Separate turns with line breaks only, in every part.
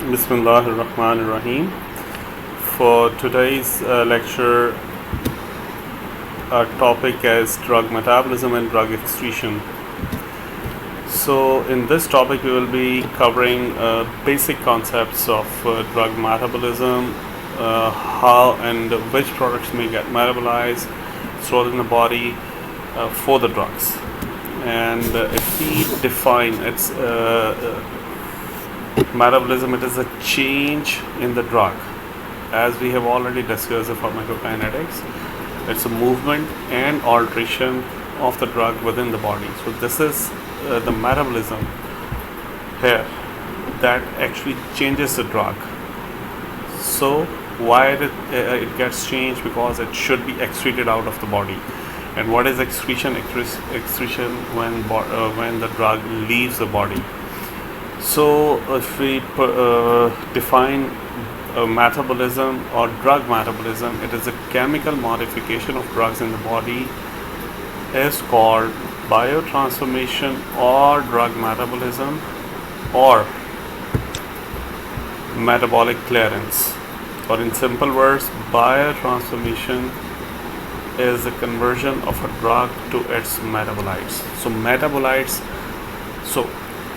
Bismillahirrahmanirrahim. For today's lecture, our topic is drug metabolism and drug excretion. So, in this topic, we will be covering basic concepts of drug metabolism, how and which products may get metabolized, stored in the body for the drugs. And if we define its metabolism, it is a change in the drug. As we have already discussed the pharmacokinetics, it's a movement and alteration of the drug within the body. So this is the metabolism here that actually changes the drug. So why it gets changed? Because it should be excreted out of the body. And what is excretion? Excretion when the drug leaves the body. So if we define metabolism or drug metabolism, it is a chemical modification of drugs in the body, is called biotransformation or drug metabolism or metabolic clearance. Or in simple words, biotransformation is the conversion of a drug to its metabolites.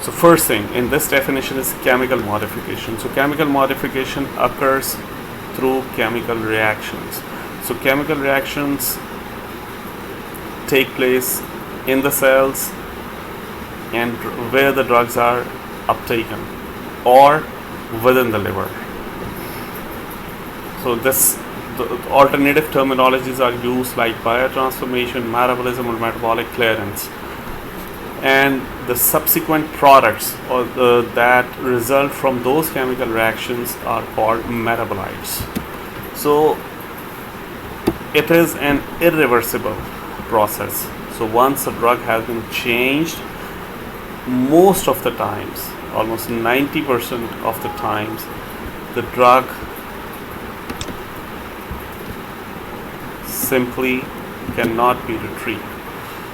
So first thing in this definition is chemical modification. So chemical modification occurs through chemical reactions. So chemical reactions take place in the cells and where the drugs are uptaken or within the liver. So the alternative terminologies are used like biotransformation, metabolism, or metabolic clearance. And the subsequent products or that result from those chemical reactions are called metabolites. So it is an irreversible process. So once a drug has been changed, most of the times, almost 90% of the times, the drug simply cannot be retrieved.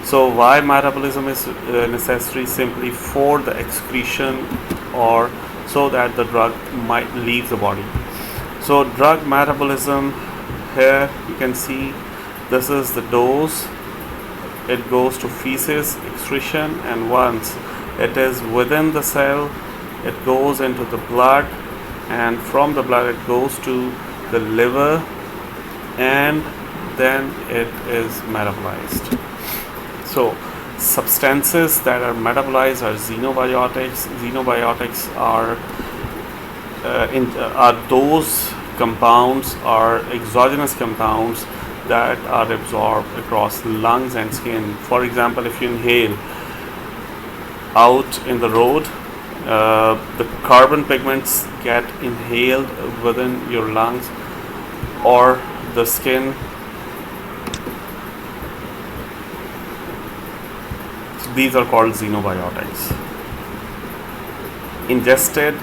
So why metabolism is necessary? Simply for the excretion or so that the drug might leave the body. So drug metabolism, here you can see this is the dose. It goes to feces, excretion, and once it is within the cell, it goes into the blood, and from the blood it goes to the liver, and then it is metabolized. So substances that are metabolized are xenobiotics. Xenobiotics are those compounds or exogenous compounds that are absorbed across lungs and skin. For example, if you inhale out in the road, the carbon pigments get inhaled within your lungs or the skin. These are called xenobiotics. Ingested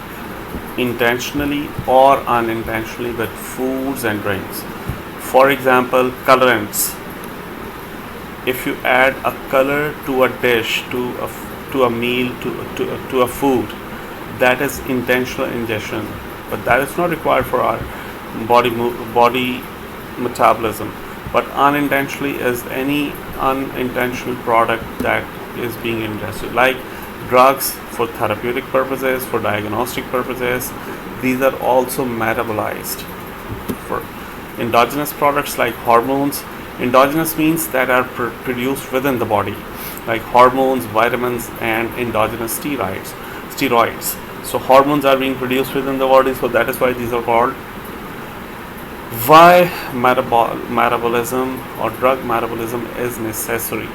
intentionally or unintentionally with foods and drinks. For example, colorants. If you add a color to a dish, to a meal, to a food, that is intentional ingestion, but that is not required for our body metabolism. But unintentionally is any unintentional product that is being ingested, like drugs for therapeutic purposes, for diagnostic purposes. These are also metabolized. For endogenous products like hormones, endogenous means that are produced within the body, like hormones, vitamins, and endogenous steroids. So hormones are being produced within the body, so that is why these are called. Why metabolism or drug metabolism is necessary?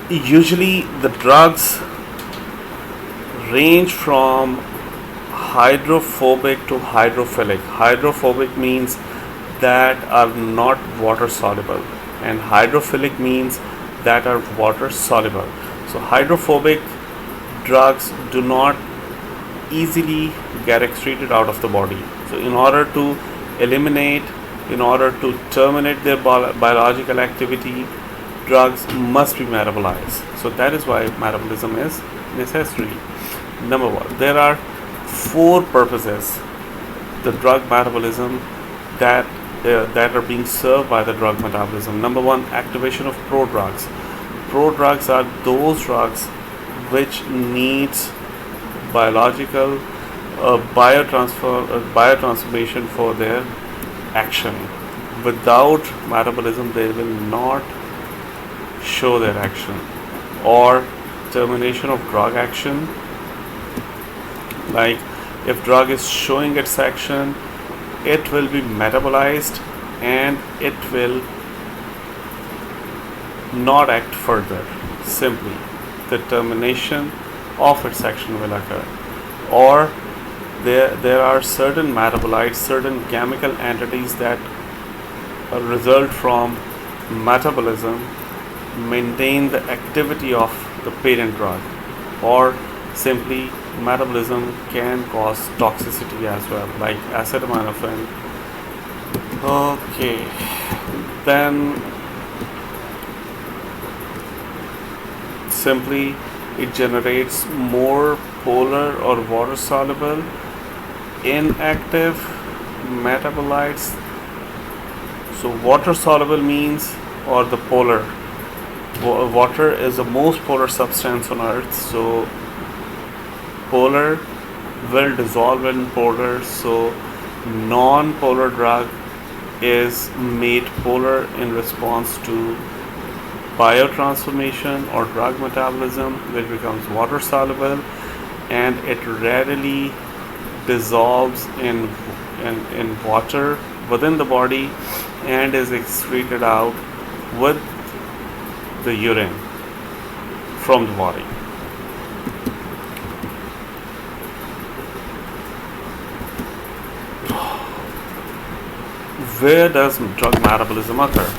Usually the drugs range from hydrophobic to hydrophilic. Hydrophobic means that are not water soluble, and hydrophilic means that are water soluble. So hydrophobic drugs do not easily get excreted out of the body. So in order to terminate their biological activity, drugs must be metabolized. So that is why metabolism is necessary. Number one, there are four purposes the drug metabolism that are being served by the drug metabolism. Number one, activation of prodrugs. Prodrugs are those drugs which needs biological biotransformation for their action. Without metabolism, they will not show their action. Or termination of drug action, like if drug is showing its action, it will be metabolized and it will not act further. Simply the termination of its action will occur. Or there are certain metabolites, certain chemical entities that result from metabolism maintain the activity of the parent drug, or simply metabolism can cause toxicity as well, like acetaminophen. Okay, then simply it generates more polar or water soluble inactive metabolites. So water soluble means, or the polar, water is the most polar substance on earth, so polar will dissolve in polar, so non-polar drug is made polar in response to biotransformation or drug metabolism, which becomes water soluble, and it readily dissolves in water within the body and is excreted out with the urine from the body. Where does drug metabolism occur?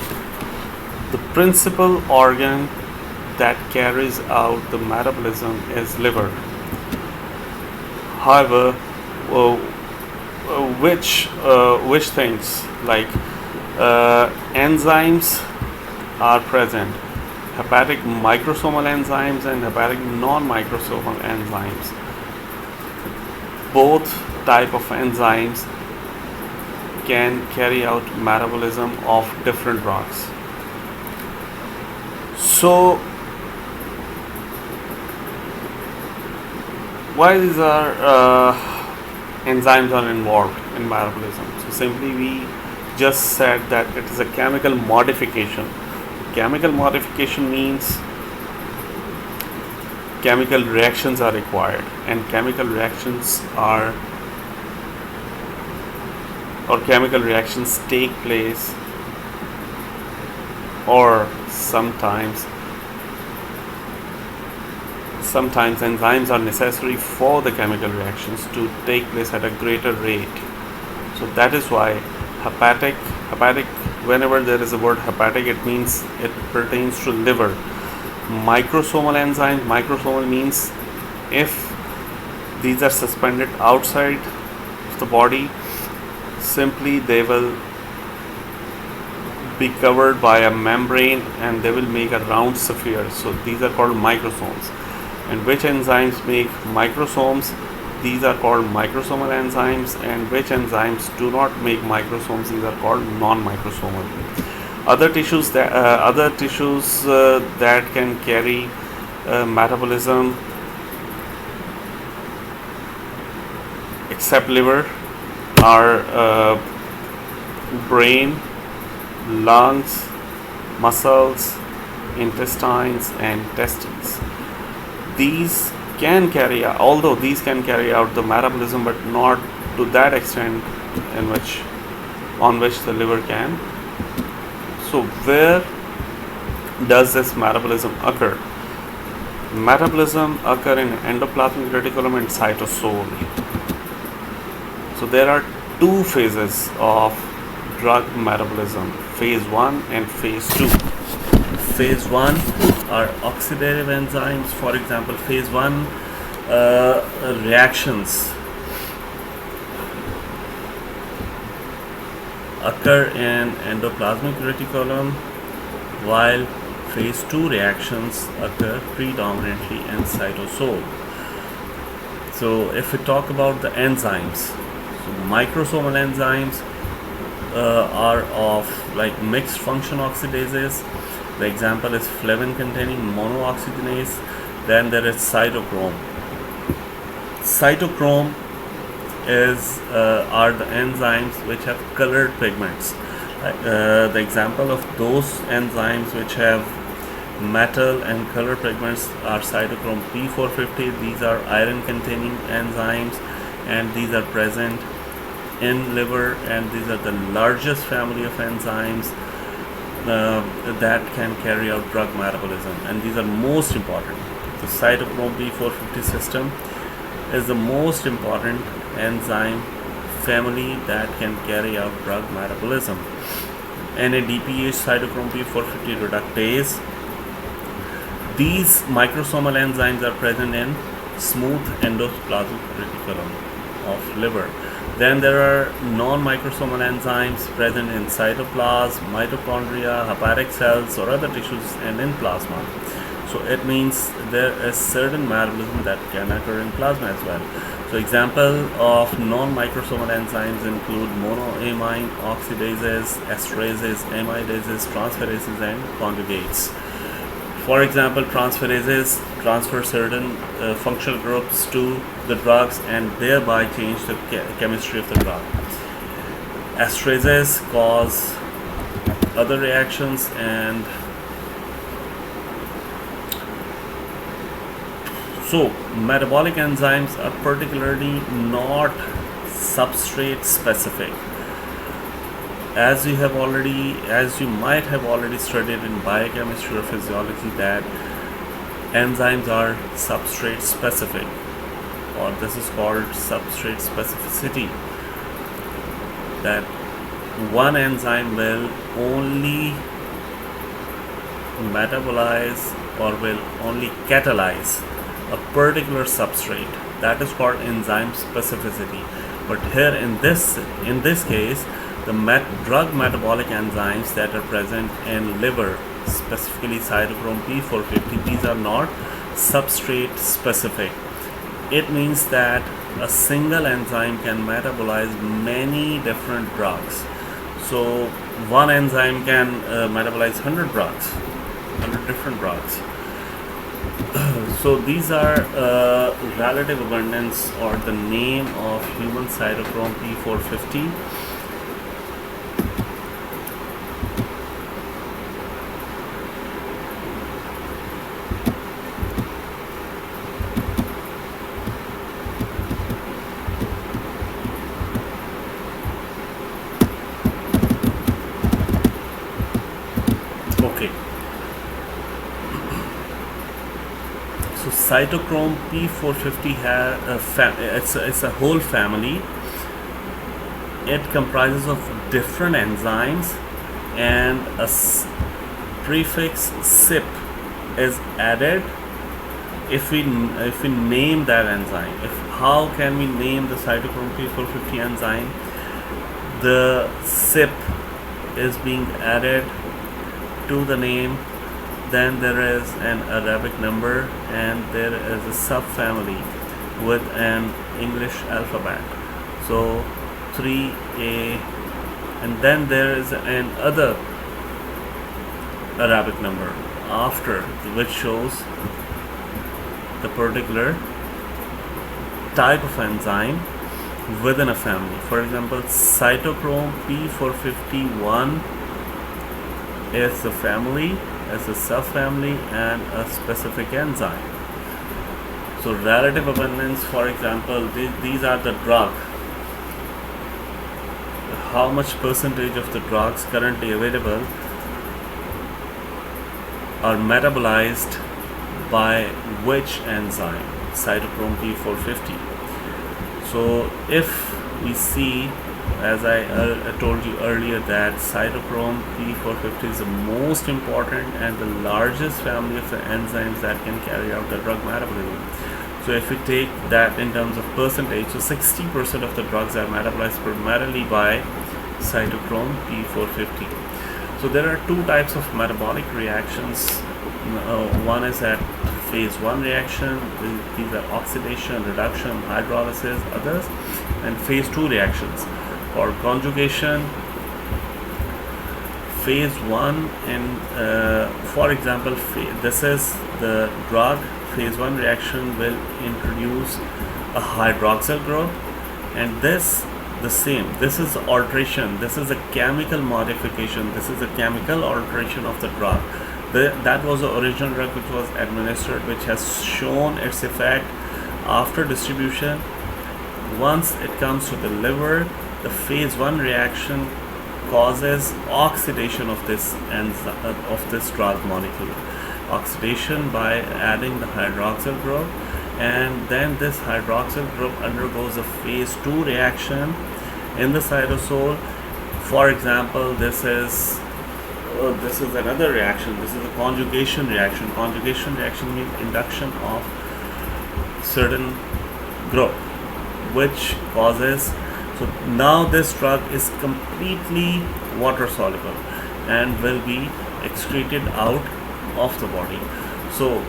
The principal organ that carries out the metabolism is liver. However, which things like enzymes are present? Hepatic microsomal enzymes and hepatic non-microsomal enzymes. Both type of enzymes can carry out metabolism of different drugs. So why these are enzymes are involved in metabolism? So simply we just said that it is a chemical modification. Chemical modification means chemical reactions are required, and chemical reactions take place, or sometimes enzymes are necessary for the chemical reactions to take place at a greater rate. So that is why hepatic, whenever there is a word hepatic, it means it pertains to liver. Microsomal means if these are suspended outside of the body, simply they will be covered by a membrane and they will make a round sphere. So these are called microsomes. And which enzymes make microsomes? These are called microsomal enzymes. And which enzymes do not make microsomes? These are called non-microsomal. Other tissues that can carry metabolism except liver are brain, lungs, muscles, intestines, and testes. These can carry out, although these can carry out the metabolism, but not to that extent on which the liver can. So where does this metabolism occur? Metabolism occur in endoplasmic reticulum and cytosol. So there are two phases of drug metabolism, phase 1 and phase 2. Phase 1 are oxidative enzymes. For example, phase 1 reactions occur in endoplasmic reticulum, while phase 2 reactions occur predominantly in cytosol. So if we talk about the enzymes, so microsomal enzymes are of like mixed function oxidases. The example is flavin containing monooxygenase. Then there is cytochrome. Cytochrome is are the enzymes which have colored pigments. The example of those enzymes which have metal and color pigments are cytochrome P450. These are iron containing enzymes, and these are present in liver, and these are the largest family of enzymes that can carry out drug metabolism, and these are most important. The cytochrome P450 system is the most important enzyme family that can carry out drug metabolism. NADPH cytochrome P450 reductase. These microsomal enzymes are present in smooth endoplasmic reticulum of liver. Then there are non-microsomal enzymes present in cytoplasm, mitochondria, hepatic cells or other tissues, and in plasma. So it means there is certain metabolism that can occur in plasma as well. So example of non-microsomal enzymes include monoamine oxidases, esterases, amidases, transferases, and conjugates. For example, transferases transfer certain functional groups to the drugs and thereby change the chemistry of the drug. Esterases cause other reactions, and so metabolic enzymes are particularly not substrate specific. As you might have already studied in biochemistry or physiology, that enzymes are substrate specific, or this is called substrate specificity, that one enzyme will only metabolize or will only catalyze a particular substrate. That is called enzyme specificity. But here in this case, the drug metabolic enzymes that are present in liver, specifically cytochrome P450, these are not substrate specific. It means that a single enzyme can metabolize many different drugs. So one enzyme can metabolize 100 drugs, 100 different drugs. So these are relative abundance, or the name of human cytochrome P450. Okay. So cytochrome P450 has it's a whole family. It comprises of different enzymes, and a prefix CYP is added if we name that enzyme. How can we name the cytochrome P450 enzyme? The CYP is being added to the name. Then there is an Arabic number, and there is a subfamily with an English alphabet. So 3A, and then there is an other Arabic number after, which shows the particular type of enzyme within a family. For example, cytochrome P451 is the family, as a subfamily, and a specific enzyme. So relative abundance, for example, these are the drug. How much percentage of the drugs currently available are metabolized by which enzyme? Cytochrome P450. So if we see, as I told you earlier, that cytochrome P450 is the most important and the largest family of the enzymes that can carry out the drug metabolism. So if we take that in terms of percentage, so 60% of the drugs are metabolized primarily by cytochrome P450. So there are two types of metabolic reactions. One is at phase 1 reaction. These are oxidation, reduction, hydrolysis, others, and phase 2 reactions. For conjugation, phase 1 and for example, this is the drug. Phase 1 reaction will introduce a hydroxyl group, and this the same. This is alteration. This is a chemical modification. This is a chemical alteration of the drug. That was the original drug which was administered, which has shown its effect after distribution. Once it comes to the liver, the phase 1 reaction causes oxidation of this drug molecule. Oxidation by adding the hydroxyl group, and then this hydroxyl group undergoes a phase 2 reaction in the cytosol. For example, this is another reaction. This is a conjugation reaction. Conjugation reaction means induction of certain group, which causes, so now this drug is completely water soluble and will be excreted out of the body. So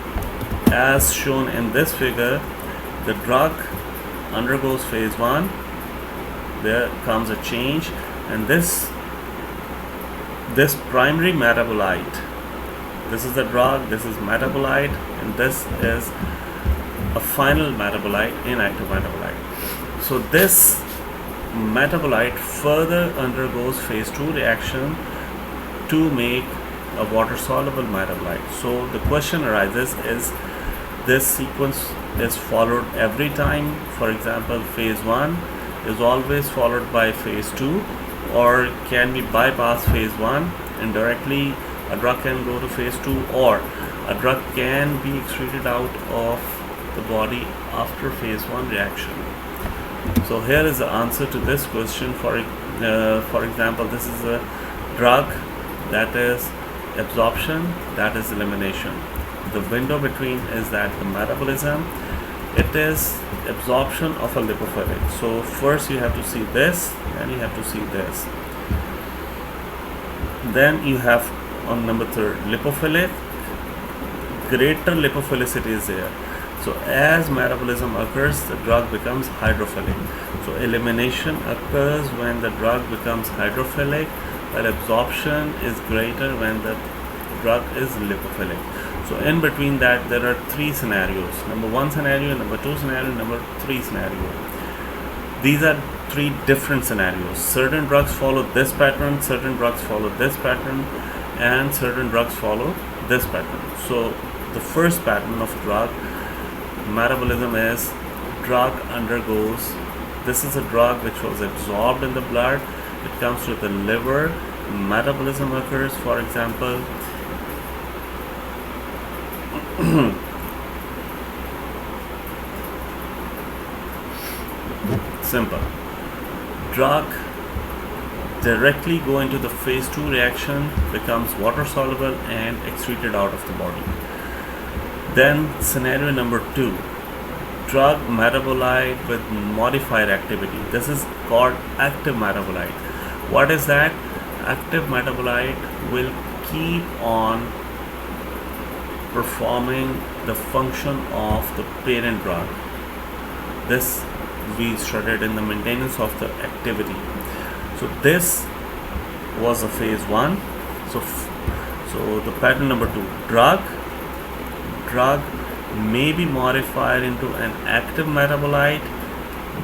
as shown in this figure, the drug undergoes phase 1, there comes a change, and this primary metabolite, this is the drug, this is metabolite, and this is a final metabolite, inactive metabolite. So this metabolite further undergoes phase 2 reaction to make a water soluble metabolite. So the question arises, is this sequence is followed every time? For example, phase 1 is always followed by phase 2, or can we bypass phase 1 and directly a drug can go to phase 2, or a drug can be excreted out of the body after phase 1 reaction? So here is the answer to this question. For example, this is a drug, that is absorption, that is elimination. The window between is that the metabolism, it is absorption of a lipophilic. So first you have to see this, and you have to see this. Then you have on number 3, lipophilic, greater lipophilicity is there. So as metabolism occurs, the drug becomes hydrophilic. So elimination occurs when the drug becomes hydrophilic, while absorption is greater when the drug is lipophilic. So in between that, there are 3 scenarios. Number 1 scenario, number 2 scenario, number 3 scenario. These are 3 different scenarios. Certain drugs follow this pattern, certain drugs follow this pattern, and certain drugs follow this pattern. So the first pattern of drug metabolism is drug undergoes, this is a drug which was absorbed in the blood, it comes to the liver, metabolism occurs. For example, simple, drug directly go into the phase 2 reaction, becomes water soluble and excreted out of the body. Then scenario number 2, drug metabolite with modified activity. This is called active metabolite. What is that? Active metabolite will keep on performing the function of the parent drug. This we studied in the maintenance of the activity. So this was a phase 1. So the pattern number 2, drug may be modified into an active metabolite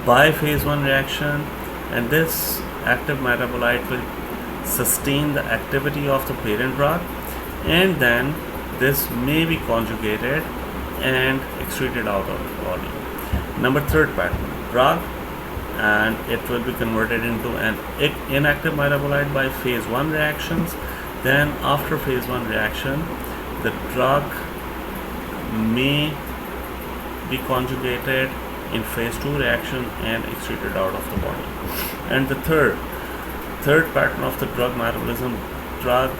by phase 1 reaction, and this active metabolite will sustain the activity of the parent drug, and then this may be conjugated and excreted out of the body. Number 3rd pattern, drug, and it will be converted into an inactive metabolite by phase 1 reactions. Then after phase 1 reaction, the drug may be conjugated in phase 2 reaction and excreted out of the body. And the third pattern of the drug metabolism, drug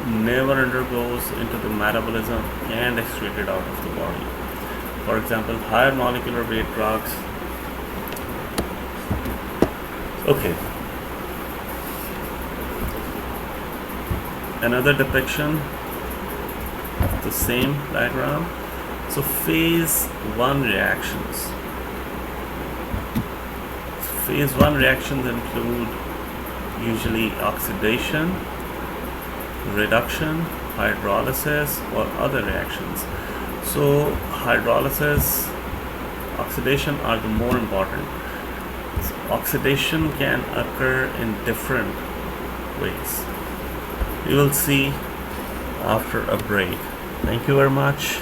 never undergoes into the metabolism and excreted out of the body. For example, higher molecular weight drugs. Okay. Another depiction of the same diagram. So phase 1 reactions. Phase 1 reactions include usually oxidation, reduction, hydrolysis, or other reactions. So hydrolysis, oxidation are the more important. So oxidation can occur in different ways. We will see after a break. Thank you very much.